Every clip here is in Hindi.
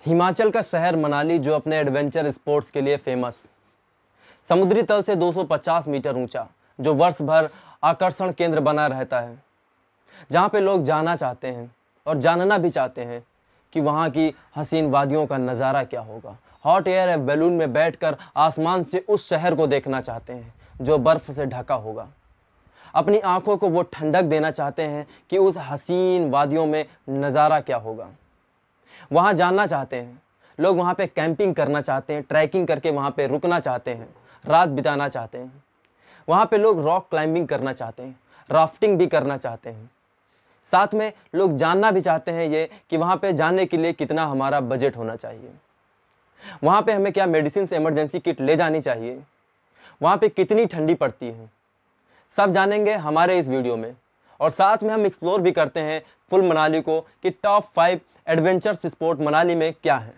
हिमाचल का शहर मनाली जो अपने एडवेंचर स्पोर्ट्स के लिए फेमस, समुद्री तल से 250 मीटर ऊंचा, जो वर्ष भर आकर्षण केंद्र बना रहता है, जहाँ पे लोग जाना चाहते हैं और जानना भी चाहते हैं कि वहाँ की हसीन वादियों का नज़ारा क्या होगा। हॉट एयर बैलून में बैठकर आसमान से उस शहर को देखना चाहते हैं जो बर्फ़ से ढका होगा। अपनी आंखों को वो ठंडक देना चाहते हैं कि उस हसीन वादियों में नज़ारा क्या होगा। वहाँ जानना चाहते हैं लोग, वहाँ पे कैंपिंग करना चाहते हैं, ट्रैकिंग करके वहाँ पे रुकना चाहते हैं, रात बिताना चाहते हैं। वहाँ पे लोग रॉक क्लाइंबिंग करना चाहते हैं, राफ्टिंग भी करना चाहते हैं। साथ में लोग जानना भी चाहते हैं ये कि वहाँ पे जाने के लिए कितना हमारा बजट होना चाहिए, वहाँ पे हमें क्या मेडिसिन इमरजेंसी किट ले जानी चाहिए, वहाँ पे कितनी ठंडी पड़ती है। सब जानेंगे हमारे इस वीडियो में। और साथ में हम एक्सप्लोर भी करते हैं फुल मनाली को कि टॉप 5 एडवेंचर्स स्पोर्ट मनाली में क्या है।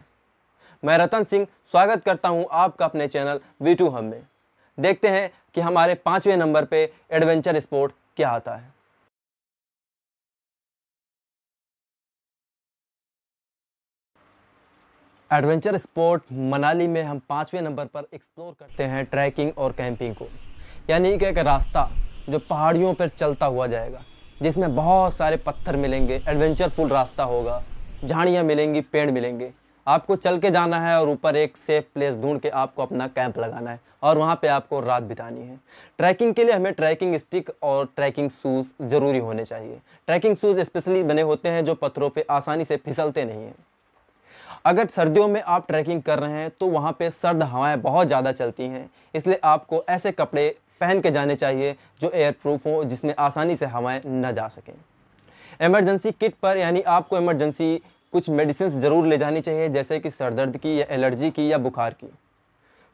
मैं रतन सिंह स्वागत करता हूं आपका अपने चैनल V2 हम में। देखते हैं कि हमारे 5वें नंबर पे एडवेंचर स्पोर्ट क्या आता है। एडवेंचर स्पोर्ट मनाली में हम 5वें नंबर पर एक्सप्लोर करते हैं ट्रैकिंग और कैंपिंग को, यानी कि एक रास्ता जो पहाड़ियों पर चलता हुआ जाएगा, जिसमें बहुत सारे पत्थर मिलेंगे, एडवेंचरफुल रास्ता होगा, झाड़ियाँ मिलेंगी, पेड़ मिलेंगे। आपको चल के जाना है और ऊपर एक सेफ प्लेस ढूंढ के आपको अपना कैंप लगाना है और वहाँ पे आपको रात बितानी है। ट्रैकिंग के लिए हमें ट्रैकिंग स्टिक और ट्रैकिंग शूज़ ज़रूरी होने चाहिए। ट्रैकिंग शूज़ स्पेशली बने होते हैं जो पत्थरों पे आसानी से फिसलते नहीं हैं। अगर सर्दियों में आप ट्रैकिंग कर रहे हैं तो वहाँ पे सर्द हवाएं बहुत ज़्यादा चलती हैं, इसलिए आपको ऐसे कपड़े पहन के जाने चाहिए जो एयर प्रूफ हो, जिसमें आसानी से हवाएं न जा सकें। इमरजेंसी किट पर यानी आपको इमरजेंसी कुछ मेडिसिन ज़रूर ले जानी चाहिए, जैसे कि सर दर्द की या एलर्जी की या बुखार की।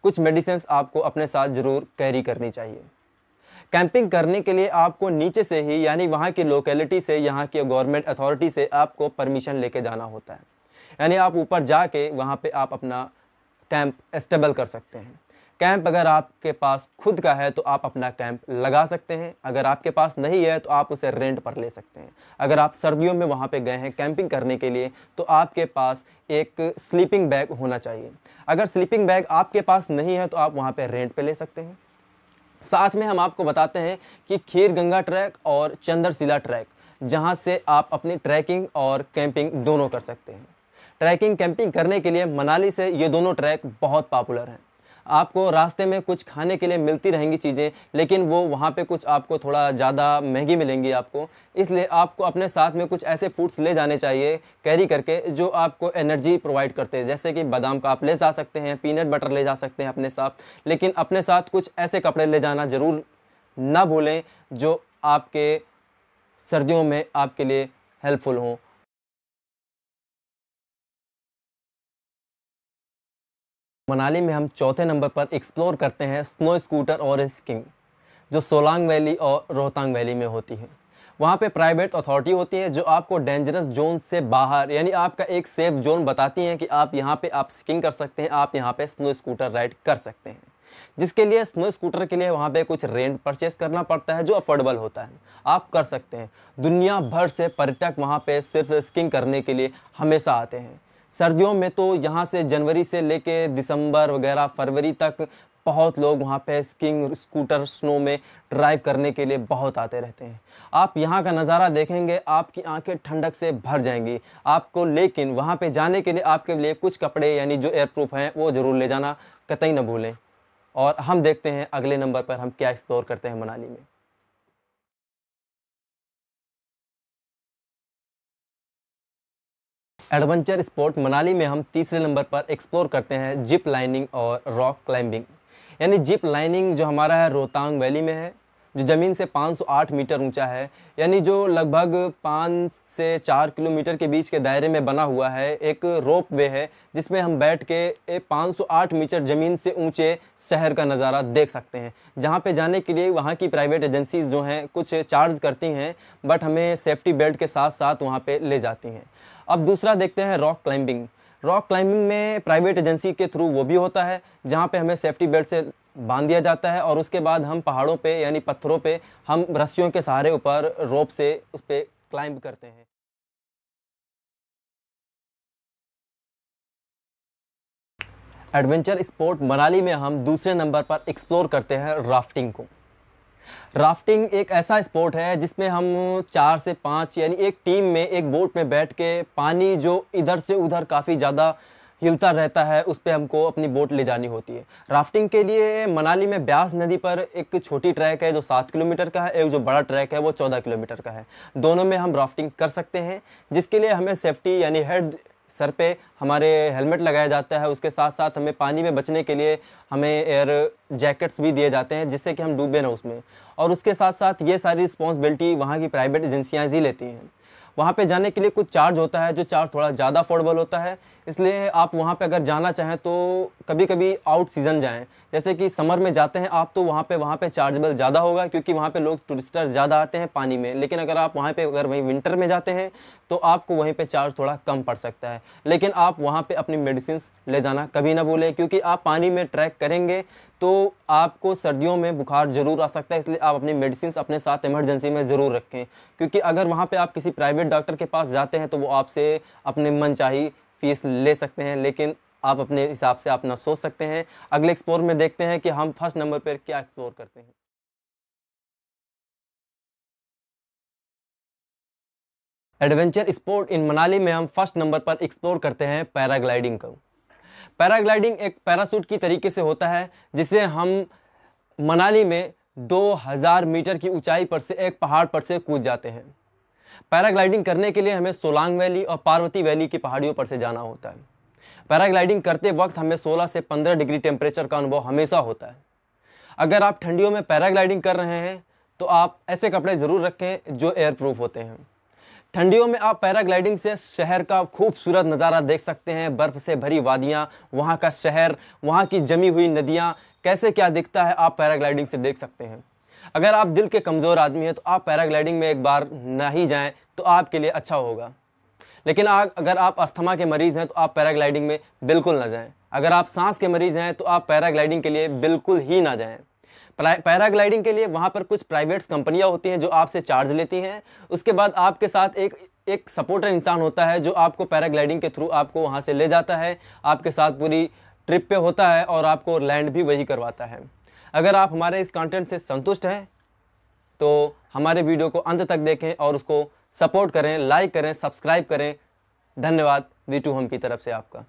कुछ मेडिसिन आपको अपने साथ ज़रूर कैरी करनी चाहिए। कैंपिंग करने के लिए आपको नीचे से ही यानी वहाँ की लोकेलिटी से, यहाँ की गवर्नमेंट अथॉरिटी से आपको परमिशन लेके जाना होता है, यानी आप ऊपर जाके वहाँ पे आप अपना कैंप एस्टेबल कर सकते हैं। कैंप अगर आपके पास खुद का है तो आप अपना कैंप लगा सकते हैं, अगर आपके पास नहीं है तो आप उसे रेंट पर ले सकते हैं। अगर आप सर्दियों में वहाँ पे गए हैं कैंपिंग करने के लिए तो आपके पास एक स्लीपिंग बैग होना चाहिए। अगर स्लीपिंग बैग आपके पास नहीं है तो आप वहाँ पे रेंट पे ले सकते हैं। साथ में हम आपको बताते हैं कि खीर गंगा ट्रैक और चंद्रशिला ट्रैक, जहाँ से आप अपनी ट्रैकिंग और कैंपिंग दोनों कर सकते हैं। ट्रैकिंग कैंपिंग करने के लिए मनाली से ये दोनों ट्रैक बहुत पॉपुलर हैं। आपको रास्ते में कुछ खाने के लिए मिलती रहेंगी चीज़ें, लेकिन वो वहाँ पे कुछ आपको थोड़ा ज़्यादा महंगी मिलेंगी आपको, इसलिए आपको अपने साथ में कुछ ऐसे फूड्स ले जाने चाहिए कैरी करके जो आपको एनर्जी प्रोवाइड करते हैं। जैसे कि बादाम का आप ले जा सकते हैं, पीनट बटर ले जा सकते हैं अपने साथ, लेकिन अपने साथ कुछ ऐसे कपड़े ले जाना ज़रूर ना भूलें जो आपके सर्दियों में आपके लिए हेल्पफुल हों। मनाली में हम चौथे नंबर पर एक्सप्लोर करते हैं स्नो स्कूटर और स्कीइंग, जो सोलांग वैली और रोहतांग वैली में होती है। वहाँ पे प्राइवेट अथॉरिटी होती है जो आपको डेंजरस जोन से बाहर यानी आपका एक सेफ जोन बताती हैं कि आप यहाँ पे आप स्कीइंग कर सकते हैं, आप यहाँ पे स्नो स्कूटर राइड कर सकते हैं। जिसके लिए स्नो स्कूटर के लिए वहाँ पे कुछ रेंट परचेस करना पड़ता है जो अफोर्डेबल होता है, आप कर सकते हैं। दुनिया भर से पर्यटक वहाँ पे सिर्फ स्कीइंग करने के लिए हमेशा आते हैं। सर्दियों में तो यहाँ से जनवरी से लेके दिसंबर वगैरह फरवरी तक बहुत लोग वहाँ पे स्कीइंग स्कूटर स्नो में ड्राइव करने के लिए बहुत आते रहते हैं। आप यहाँ का नज़ारा देखेंगे, आपकी आंखें ठंडक से भर जाएंगी आपको। लेकिन वहाँ पे जाने के लिए आपके लिए कुछ कपड़े यानी जो एयर प्रूफ हैं वो ज़रूर ले जाना कतई न भूलें। और हम देखते हैं अगले नंबर पर हम क्या एक्सप्लोर करते हैं मनाली में। एडवेंचर स्पोर्ट मनाली में हम तीसरे नंबर पर एक्सप्लोर करते हैं जिप लाइनिंग और रॉक क्लाइंबिंग। यानी जिप लाइनिंग जो हमारा है रोहतांग वैली में है, जो ज़मीन से 508 मीटर ऊंचा है, यानी जो लगभग 5 से 4 किलोमीटर के बीच के दायरे में बना हुआ है। एक रोप वे है जिसमें हम बैठ के 508 मीटर ज़मीन से ऊंचे शहर का नज़ारा देख सकते हैं। जहां पे जाने के लिए वहां की प्राइवेट एजेंसीज जो हैं कुछ चार्ज करती हैं, बट हमें सेफ्टी बेल्ट के साथ साथ वहां पे ले जाती हैं। अब दूसरा देखते हैं रॉक क्लाइंबिंग। रॉक क्लाइंबिंग में प्राइवेट एजेंसी के थ्रू वो भी होता है जहाँ पे हमें सेफ्टी बेल्ट से बांध दिया जाता है और उसके बाद हम पहाड़ों पे यानी पत्थरों पे हम रस्सियों के सहारे ऊपर रोप से उस पर क्लाइंब करते हैं। एडवेंचर स्पोर्ट मनाली में हम दूसरे नंबर पर एक्सप्लोर करते हैं राफ्टिंग को। राफ्टिंग एक ऐसा स्पोर्ट है जिसमें हम 4 से 5 यानी एक टीम में एक बोट में बैठ के पानी जो इधर से उधर काफ़ी ज़्यादा हिलता रहता है उस पे हमको अपनी बोट ले जानी होती है। राफ्टिंग के लिए मनाली में ब्यास नदी पर एक छोटी ट्रैक है जो 7 किलोमीटर का है, एक जो बड़ा ट्रैक है वो 14 किलोमीटर का है। दोनों में हम राफ्टिंग कर सकते हैं, जिसके लिए हमें सेफ्टी यानी हेड सर पे हमारे हेलमेट लगाया जाता है। उसके साथ साथ हमें पानी में बचने के लिए हमें एयर जैकेट्स भी दिए जाते हैं जिससे कि हम डूबे ना उसमें। और उसके साथ साथ ये सारी रिस्पॉन्सिबिलिटी वहाँ की प्राइवेट एजेंसियाँ ही लेती हैं। वहाँ पे जाने के लिए कुछ चार्ज होता है जो चार्ज थोड़ा ज़्यादा अफोर्डेबल होता है, इसलिए आप वहाँ पे अगर जाना चाहें तो कभी कभी आउट सीज़न जाएं। जैसे कि समर में जाते हैं आप तो वहाँ पे चार्जेबल ज़्यादा होगा क्योंकि वहाँ पे लोग टूरिस्टर ज़्यादा आते हैं पानी में। लेकिन अगर आप वहाँ पे अगर वहीं विंटर में जाते हैं तो आपको वहीं पे चार्ज थोड़ा कम पड़ सकता है। लेकिन आप वहाँ पे अपनी मेडिसिन ले जाना कभी ना भूलें, क्योंकि आप पानी में ट्रैक करेंगे तो आपको सर्दियों में बुखार ज़रूर आ सकता है। इसलिए आप अपनी मेडिसिन अपने साथ इमरजेंसी में ज़रूर रखें, क्योंकि अगर वहाँ पे आप किसी प्राइवेट डॉक्टर के पास जाते हैं तो वो आपसे अपने मनचाही फीस ले सकते हैं, लेकिन आप अपने हिसाब से अपना सोच सकते हैं। अगले एक्सप्लोर में देखते हैं कि हम फर्स्ट नंबर पर क्या एक्सप्लोर करते हैं। एडवेंचर स्पोर्ट इन मनाली में हम फर्स्ट नंबर पर एक्सप्लोर करते हैं पैराग्लाइडिंग को। पैराग्लाइडिंग एक पैराशूट की तरीके से होता है जिसे हम मनाली में 2000 मीटर की ऊंचाई पर से एक पहाड़ पर से कूद जाते हैं। पैराग्लाइडिंग करने के लिए हमें सोलांग वैली और पार्वती वैली की पहाड़ियों पर से जाना होता है। पैराग्लाइडिंग करते वक्त हमें 16 से 15 डिग्री टेम्परेचर का अनुभव हमेशा होता है। अगर आप ठंडियों में पैराग्लाइडिंग कर रहे हैं तो आप ऐसे कपड़े ज़रूर रखें जो एयर प्रूफ होते हैं। ठंडियों में आप पैराग्लाइडिंग से शहर का खूबसूरत नज़ारा देख सकते हैं। बर्फ़ से भरी वादियाँ, वहाँ का शहर, वहाँ की जमी हुई नदियाँ, कैसे क्या दिखता है आप पैराग्लाइडिंग से देख सकते हैं। अगर आप दिल के कमज़ोर आदमी हैं तो आप पैराग्लाइडिंग में एक बार ना ही जाएं तो आपके लिए अच्छा होगा। लेकिन अगर आप अस्थमा के मरीज़ हैं तो आप पैराग्लाइडिंग में बिल्कुल ना जाएं। अगर आप सांस के मरीज़ हैं तो आप पैराग्लाइडिंग के लिए बिल्कुल ही ना जाएं। पैराग्लाइडिंग के लिए वहाँ पर कुछ प्राइवेट्स कंपनियाँ होती हैं जो आपसे चार्ज लेती हैं। उसके बाद आपके साथ एक सपोर्टर इंसान होता है जो आपको पैराग्लाइडिंग के थ्रू आपको वहाँ से ले जाता है, आपके साथ पूरी ट्रिप पे होता है और आपको लैंड भी वही करवाता है। अगर आप हमारे इस कंटेंट से संतुष्ट हैं तो हमारे वीडियो को अंत तक देखें और उसको सपोर्ट करें, लाइक करें, सब्सक्राइब करें। धन्यवाद V2 होम की तरफ से आपका।